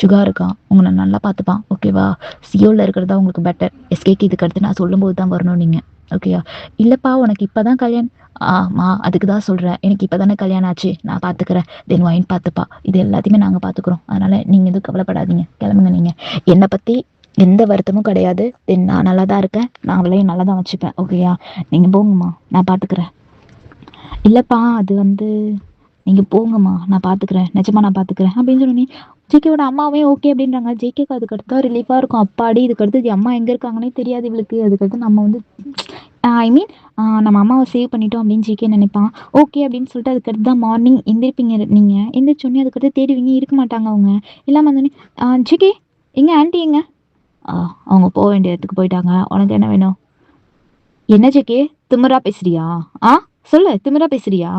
சுகா இருக்கான், உங்களை நல்லா பார்த்துப்பான், ஓகேவா? சியோவில் இருக்கிறது தான் உங்களுக்கு பெட்டர். எஸ்கேக்கு இதுக்கு அடுத்து நான் சொல்லும்போது தான் வரணும் நீங்கள், ஓகேயா? இல்லைப்பா உனக்கு இப்போ தான் கல்யாணம். ஆமாம், அதுக்கு தான் சொல்கிறேன், எனக்கு இப்போ தானே கல்யாணம் ஆச்சு, நான் பார்த்துக்கிறேன். தென் ஒயின் பார்த்துப்பா, இது எல்லாத்தையுமே நாங்கள் பார்த்துக்குறோம். அதனால் நீங்கள் எதுவும் கவலைப்படாதீங்க, கிளம்புங்க. நீங்கள் என்னை பற்றி எந்த வருத்தமும் கிடையாது. தென் நான் நல்லா தான் இருக்கேன், நான் அவளையும் நல்லா தான் வச்சுப்பேன், ஓகேயா? நீங்கள் போங்கம்மா, நான் பார்த்துக்கிறேன். இல்லைப்பா அது வந்து நீங்கள் போங்கம்மா, நான் பார்த்துக்கிறேன், நிஜமா நான் பார்த்துக்கிறேன் அப்படின்னு சொன்னோன்னே ஜேகேவோட அம்மாவே ஓகே அப்படின்றாங்க. ஜேகேக்கு அதுக்கடுத்து தான் ரிலீஃபாக இருக்கும். அப்பாடி இதுக்கடுத்து அம்மா எங்கே இருக்காங்கன்னே தெரியாது இவளுக்கு. அதுக்கடுத்து நம்ம வந்து ஐ மீன் நம்ம அம்மாவை சேவ் பண்ணிட்டோம் அப்படின்னு ஜேகே நினைப்பான். ஓகே அப்படின்னு சொல்லிட்டு அதுக்கடுத்து தான் மார்னிங் எந்திரிப்பீங்க. நீங்கள் எந்திரிச்சோடனே அதுக்கடுத்து தேடுவீங்க, இருக்க மாட்டாங்க அவங்க. இல்லாமல் வந்தோடனே ஜேகே எங்கே, ஆண்டி எங்க? அவங்க போக வேண்டிய இடத்துக்கு போயிட்டாங்க, உனக்கு என்ன வேணும்? என்ன ஜேகே திமிரா பேசுறியா? சொல்லு, திமிரா பேசுறியா?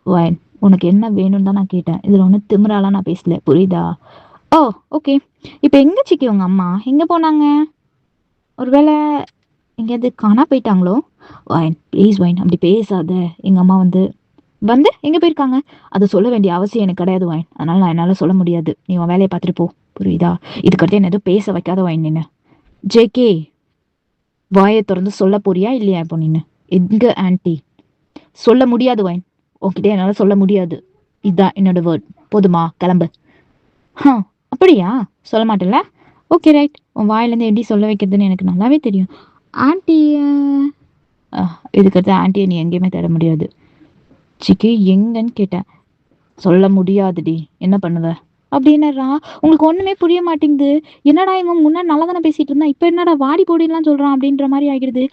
வைன், உனக்கு என்ன வேணும்னு தான் நான் கேட்டேன். இதில் ஒன்றும் திமிராலாம் நான் பேசல, புரியுதா? ஓ ஓகே. இப்போ எங்கே சிக்கி உங்கள் அம்மா எங்கே போனாங்க? ஒருவேளை எங்கேயாவது காணா போயிட்டாங்களோ? வைன் ப்ளீஸ் வைன், அப்படி பேசாத. எங்கள் அம்மா வந்து வந்து எங்கே போயிருக்காங்க அதை சொல்ல வேண்டிய அவசியம் எனக்கு கிடையாது வைன். அதனால் நான் என்னால் சொல்ல முடியாது. நீ உன் வேலையை பார்த்துட்டு போ, புரியுதா? இதுக்கடுத்து என்ன எதுவும் பேச வைக்காத வைன். நின்று ஜேகே வாயை திறந்து சொல்ல போறியா இல்லையா? இப்போ நின்று எங்கே ஆன்ட்டி சொல்ல முடியாது வைன், உன்கிட்ட என்னால் சொல்ல முடியாது. இதுதான் என்னோட வேர்ட், போதுமா? கிளம்பு. அப்படியா? சொல்ல மாட்டேன்ல? Okay right. உன் வாயிலேருந்து எப்படி சொல்ல வைக்கிறதுன்னு எனக்கு நல்லாவே தெரியும். ஆன்ட்டி இதுக்கடுத்து ஆன்ட்டியை நீ எங்கேயுமே தர முடியாது. சிக்கி எங்கன்னு கேட்டேன். சொல்ல முடியாதுடி, என்ன பண்ணுவ அப்படின்னாரா? உங்களுக்கு ஒன்றுமே புரிய மாட்டேங்குது. என்னடா இவன் முன்னாடி நல்லா தானே பேசிட்டு இருந்தான், இப்போ என்னடா வாடி போடிலாம் சொல்கிறான் அப்படின்ற மாதிரி ஆகிடுது.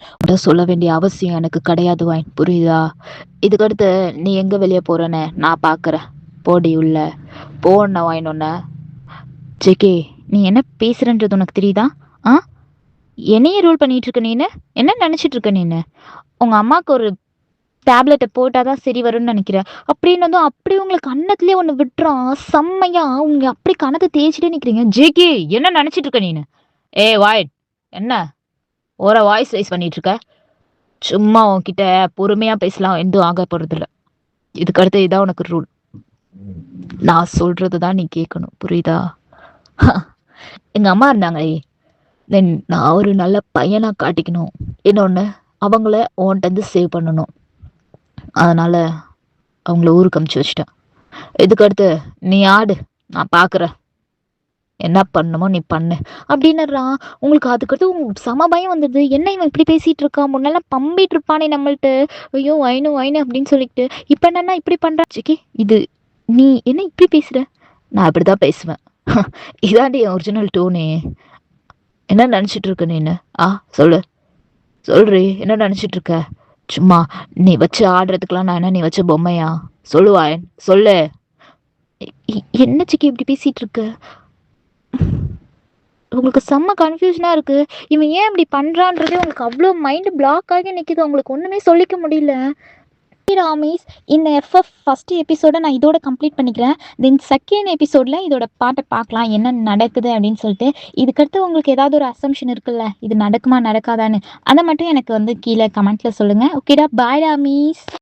சொல்ல வேண்டிய அவசியம் எனக்கு கிடையாது வாயின், புரியுதா? இதுக்கடுத்து நீ எங்கே வெளியே போகிறேன்னு நான் பார்க்குறேன். போடி உள்ள போன வாயின். ஒன்று ஜேகே, நீ என்ன பேசுகிறன்றது உனக்கு தெரியுதா? என்னையே ரூல் பண்ணிட்டு இருக்க நீனு? என்ன நினச்சிட்டு இருக்க நீனு? உங்கள் அம்மாவுக்கு ஒரு டேப்லெட்டை போட்டால் தான் சரி வரும்னு நினைக்கிறேன் அப்படின்னதும் அப்படி உங்களுக்கு கண்ணத்துலேயே ஒன்று விட்டுறான் செம்மையா. உங்க அப்படி கணத்தை தேய்ச்சிட்டே நிற்கிறீங்க. ஜேகே என்ன நினச்சிட்டு இருக்க நீனு? வாய்ட், என்ன ஒரு வாய்ஸ் ரைஸ் பண்ணிட்டு இருக்க? சும்மா உன்கிட்ட பொறுமையாக பேசலாம், எதுவும் ஆக போகிறதில்ல. இதுக்கடுத்து இதான் உனக்கு ரூல். நான் சொல்கிறது தான் நீ கேட்கணும், புரியுதா? எங்கள் அம்மா இருந்தாங்களே, தென் நான் ஒரு நல்ல பையனாக காட்டிக்கணும். இன்னொன்று, அவங்கள உன்கிட்ட சேவ் பண்ணணும். அதனால் அவங்கள ஊருக்கு அமுச்சு வச்சிட்டேன். இதுக்கடுத்து நீ ஆடு, நான் பார்க்குறேன். என்ன பண்ணணுமோ நீ பண்ணு அப்படின்னுறான். உங்களுக்கு அதுக்கடுத்து உங்களுக்கு சம பயம் வந்தது. என்ன இவன் இப்படி பேசிகிட்டு இருக்கான்? முன்னெல்லாம் பம்பிட்டு இருப்பானே நம்மள்ட்ட, ஐயோ வைனு வைனு அப்படின்னு சொல்லிட்டு, இப்போ என்னன்னா இப்படி பண்ணுறான். சிக்கி இது நீ என்ன இப்படி பேசுகிற? நான் இப்படி தான் பேசுவேன். இதாண்டி என் ஒரிஜினல் டோனே. என்ன நினச்சிட்டு இருக்க நீனு? சொல்லு, சொல்றி, என்ன நினச்சிட்டு இருக்க? சும்மா நீ வச்சு ஆடுறதுக்கெல்லாம் நான் என்ன நீ வச்ச பொம்மையா? சொல்லுவாயன், சொல்லு. என்ன சிக்கி இப்படி பேசிட்டு இருக்க? உங்களுக்கு செம்ம கன்ஃபியூஷனாக இருக்குது. இவன் ஏன் இப்படி பண்ணுறான்றதே உங்களுக்கு அவ்வளோ மைண்டு பிளாக் ஆகி நிற்கிது. உங்களுக்கு ஒன்றுமே சொல்லிக்க முடியல. ராமேஷ், இந்த எஃப்எஃப் ஃபஸ்ட்டு எபிசோடை நான் இதோட கம்ப்ளீட் பண்ணிக்கிறேன். தென் செகண்ட் எபிசோடில் இதோட பாட்டை பார்க்கலாம் என்ன நடக்குது அப்படின்னு சொல்லிட்டு. இதுக்கடுத்து உங்களுக்கு ஏதாவது ஒரு அசம்ஷன் இருக்குல்ல, இது நடக்குமா நடக்காதான்னு, அதை மட்டும் எனக்கு வந்து கீழே கமெண்ட்டில் சொல்லுங்கள். ஓகேடா, பாய் ராமேஷ்.